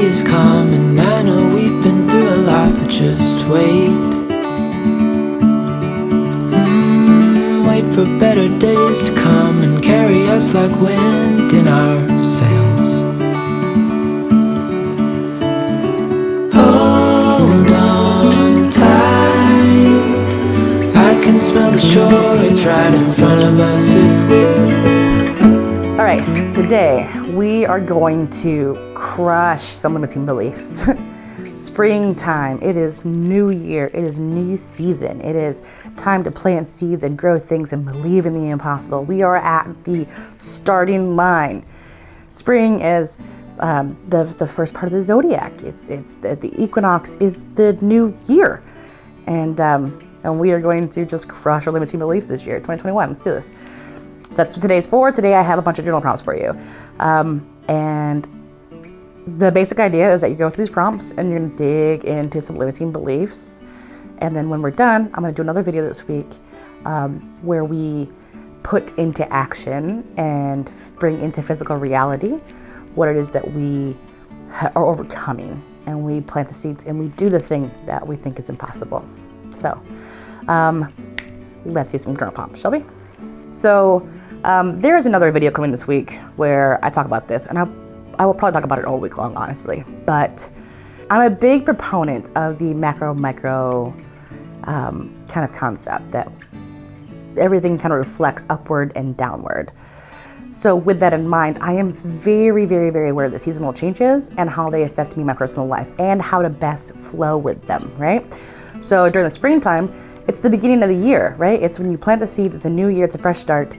is coming. I know we've been through a lot, but just wait. Wait for better days to come and carry us like wind in our sails. Hold on tight, I can smell the shore, it's right in front of us if we... All right, today we are going to crush some limiting beliefs. Springtime, it is new year, it is new season, it is time to plant seeds and grow things and believe in the impossible. We are at the starting line. Spring is the first part of the zodiac. It's the equinox is the new year, and we are going to just crush our limiting beliefs this year, 2021. Let's do this. That's what today's for. Today I have a bunch of journal prompts for you, and the basic idea is that you go through these prompts and you're going to dig into some limiting beliefs. And then when we're done, I'm going to do another video this week where we put into action and bring into physical reality what it is that we are overcoming. And we plant the seeds and we do the thing that we think is impossible. So let's do some journal prompts, shall we? So there's another video coming this week where I talk about this, and I will probably talk about it all week long, honestly. But I'm a big proponent of the macro-micro kind of concept that everything kind of reflects upward and downward. So with that in mind, I am very, very, very aware of the seasonal changes and how they affect me in my personal life and how to best flow with them, right? So during the springtime, it's the beginning of the year, right? It's when you plant the seeds, it's a new year, it's a fresh start.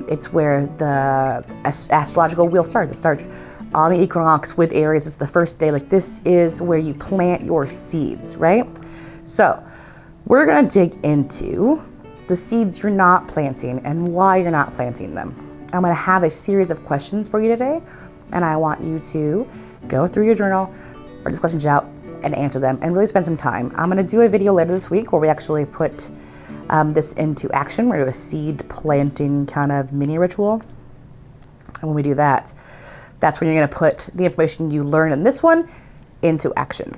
It's where the astrological wheel starts. It starts on the equinox with Aries. It's the first day. Like, this is where you plant your seeds, right? So we're gonna dig into the seeds you're not planting and why you're not planting them. I'm gonna have a series of questions for you today, and I want you to go through your journal, write these questions out, and answer them, and really spend some time. I'm gonna do a video later this week where we actually put this into action. We're gonna do a seed planting kind of mini ritual. And when we do that, that's when you're gonna put the information you learn in this one into action.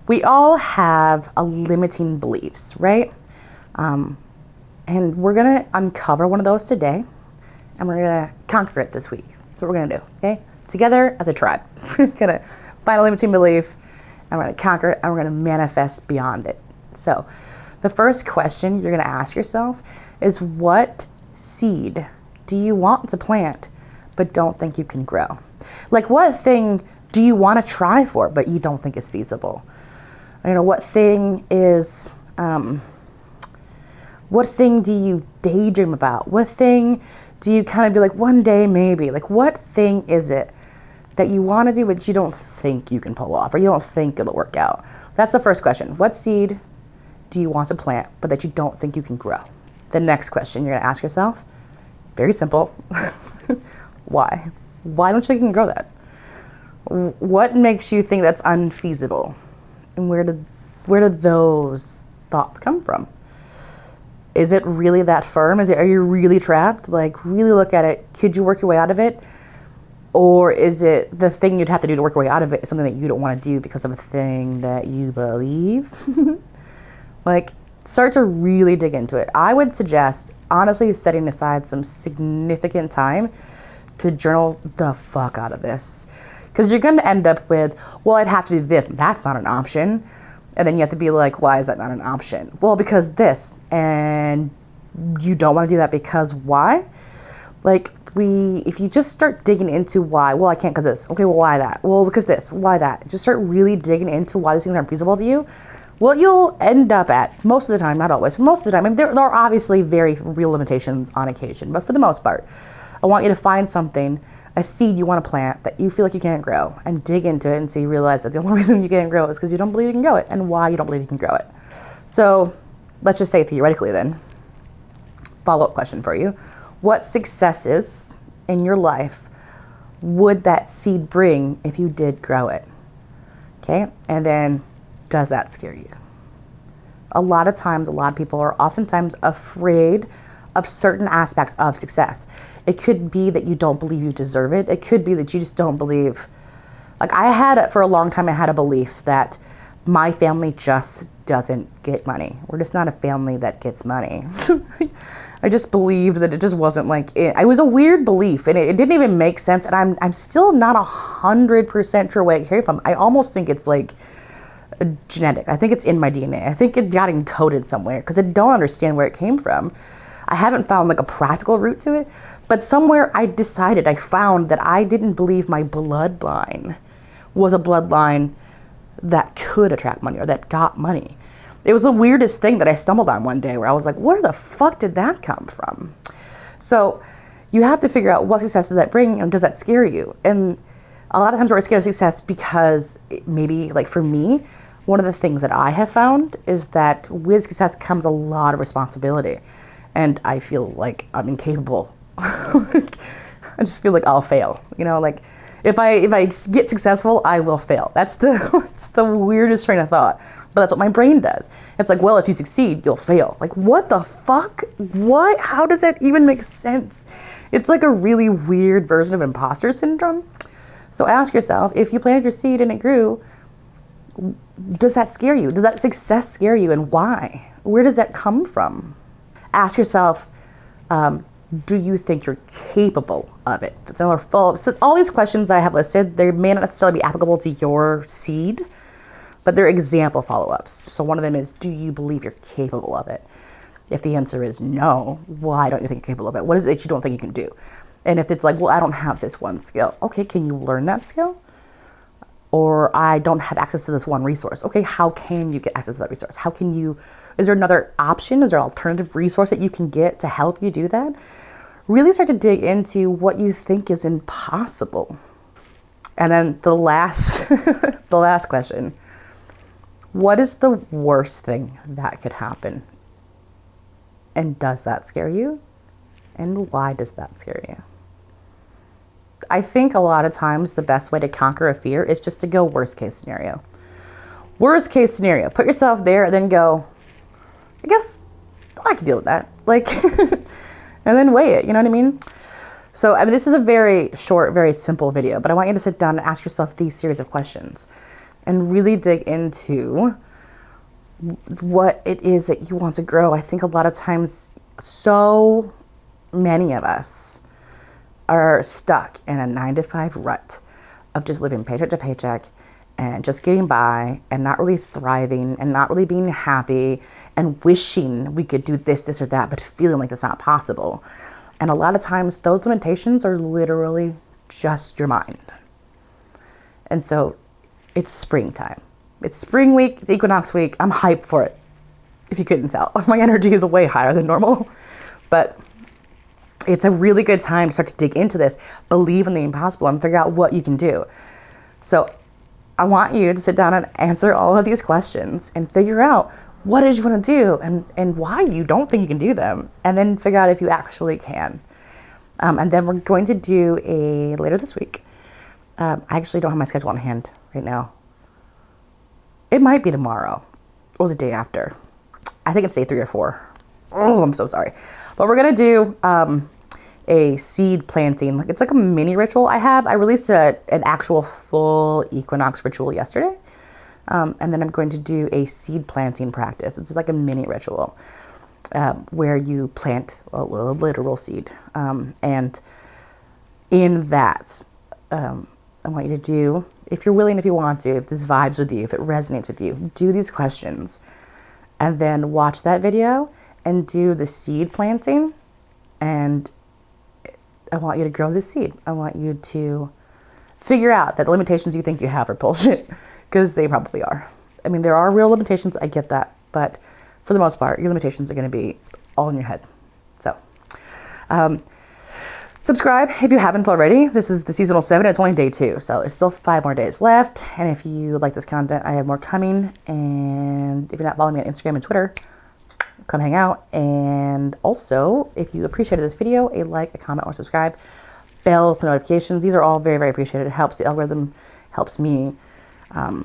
We all have a limiting beliefs, right? And we're gonna uncover one of those today, and we're gonna conquer it this week. That's what we're gonna do, okay? Together as a tribe. We're gonna find a limiting belief, and we're gonna conquer it, and we're gonna manifest beyond it. So the first question you're gonna ask yourself is, what seed do you want to plant but don't think you can grow? Like, what thing do you want to try for but you don't think is feasible? You know, what thing is, what thing do you daydream about? What thing do you kind of be like, one day maybe? Like, what thing is it that you want to do but you don't think you can pull off, or you don't think it'll work out? That's the first question. What seed do you want to plant but that you don't think you can grow? The next question you're going to ask yourself, very simple, why? Why don't you think you can grow that? What makes you think that's unfeasible? And where did those thoughts come from? Is it really that firm? Are you really trapped? Like, really look at it. Could you work your way out of it? Or is it the thing you'd have to do to work your way out of it is something that you don't want to do because of a thing that you believe? Like, start to really dig into it. I would suggest, honestly, setting aside some significant time to journal the fuck out of this. Because you're going to end up with, well, I'd have to do this. That's not an option. And then you have to be like, why is that not an option? Well, because this. And you don't want to do that because why? Like, if you just start digging into why, well, I can't because this. Okay, well, why that? Well, because this. Why that? Just start really digging into why these things aren't feasible to you. What you'll end up at, most of the time, not always, but most of the time, I mean, there are obviously very real limitations on occasion, but for the most part, I want you to find something, a seed you want to plant that you feel like you can't grow, and dig into it until you realize that the only reason you can't grow is because you don't believe you can grow it, and why you don't believe you can grow it. So let's just say theoretically then, follow-up question for you. What successes in your life would that seed bring if you did grow it? Okay, and then, does that scare you? A lot of times, a lot of people are oftentimes afraid of certain aspects of success. It could be that you don't believe you deserve it. It could be that you just don't believe Like for a long time, I had a belief that my family just doesn't get money. We're just not a family that gets money. I just believed that it just wasn't like it. It was a weird belief, and it didn't even make sense. And I'm still not 100% sure where it came from. I almost think it's like genetic. I think it's in my DNA. I think it got encoded somewhere because I don't understand where it came from. I haven't found like a practical route to it, but somewhere I found that I didn't believe my bloodline was a bloodline that could attract money or that got money. It was the weirdest thing that I stumbled on one day where I was like, where the fuck did that come from? So you have to figure out what success does that bring and does that scare you? And a lot of times we're scared of success because maybe, like for me, one of the things that I have found is that with success comes a lot of responsibility. And I feel like I'm incapable. I just feel like I'll fail. You know, like if I get successful, I will fail. That's the weirdest train of thought. But that's what my brain does. It's like, well, if you succeed, you'll fail. Like, what the fuck? What? How does that even make sense? It's like a really weird version of imposter syndrome. So ask yourself, if you planted your seed and it grew, does that scare you? Does that success scare you, and why? Where does that come from? Ask yourself, do you think you're capable of it? That's another follow-up. So all these questions I have listed, they may not necessarily be applicable to your seed, but they're example follow-ups. So one of them is, do you believe you're capable of it? If the answer is no, why don't you think you're capable of it? What is it you don't think you can do? And if it's like, well, I don't have this one skill. Okay, can you learn that skill? Or I don't have access to this one resource. Okay, how can you get access to that resource? Is there another option? Is there an alternative resource that you can get to help you do that? Really start to dig into what you think is impossible. And then the last question, what is the worst thing that could happen? And does that scare you? And why does that scare you? I think a lot of times the best way to conquer a fear is just to go worst case scenario. Worst case scenario. Put yourself there and then go, I guess I can deal with that. Like, and then weigh it, you know what I mean? So, I mean, this is a very short, very simple video, but I want you to sit down and ask yourself these series of questions and really dig into what it is that you want to grow. I think a lot of times, so many of us are stuck in a 9-to-5 rut of just living paycheck to paycheck and just getting by and not really thriving and not really being happy and wishing we could do this or that, but feeling like it's not possible. And a lot of times those limitations are literally just your mind. And so it's springtime. It's spring week, it's Equinox week. I'm hyped for it. If you couldn't tell, my energy is way higher than normal, but it's a really good time to start to dig into this, believe in the impossible, and figure out what you can do. So I want you to sit down and answer all of these questions and figure out what it is you want to do and why you don't think you can do them, and then figure out if you actually can. And then we're going to do later this week. I actually don't have my schedule on hand right now. It might be tomorrow or the day after. I think it's day 3 or 4. Oh, I'm so sorry. But we're going to do a seed planting. It's like a mini ritual I have. I released an actual full Equinox ritual yesterday. And then I'm going to do a seed planting practice. It's like a mini ritual where you plant a literal seed. And in that, I want you to do, if you're willing, if you want to, if this vibes with you, if it resonates with you, do these questions and then watch that video and do the seed planting. And I want you to grow the seed. I want you to figure out that the limitations you think you have are bullshit, because they probably are. I mean, there are real limitations. I get that. But for the most part, your limitations are going to be all in your head. So, subscribe if you haven't already. This is the seasonal 7. It's only day 2. So there's still 5 more days left. And if you like this content, I have more coming. And if you're not following me on Instagram and Twitter, come hang out. And also, if you appreciated this video, a like, a comment, or subscribe, bell for notifications. These are all very, very appreciated. It helps the algorithm, helps me. I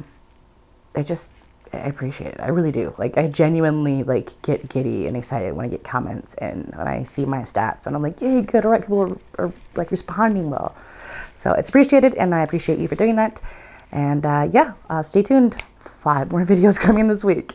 appreciate it. I really do. Like, I genuinely get giddy and excited when I get comments and when I see my stats, and I'm like, yay, good, all right, people are responding well. So it's appreciated, and I appreciate you for doing that. And yeah, stay tuned. 5 more videos coming this week.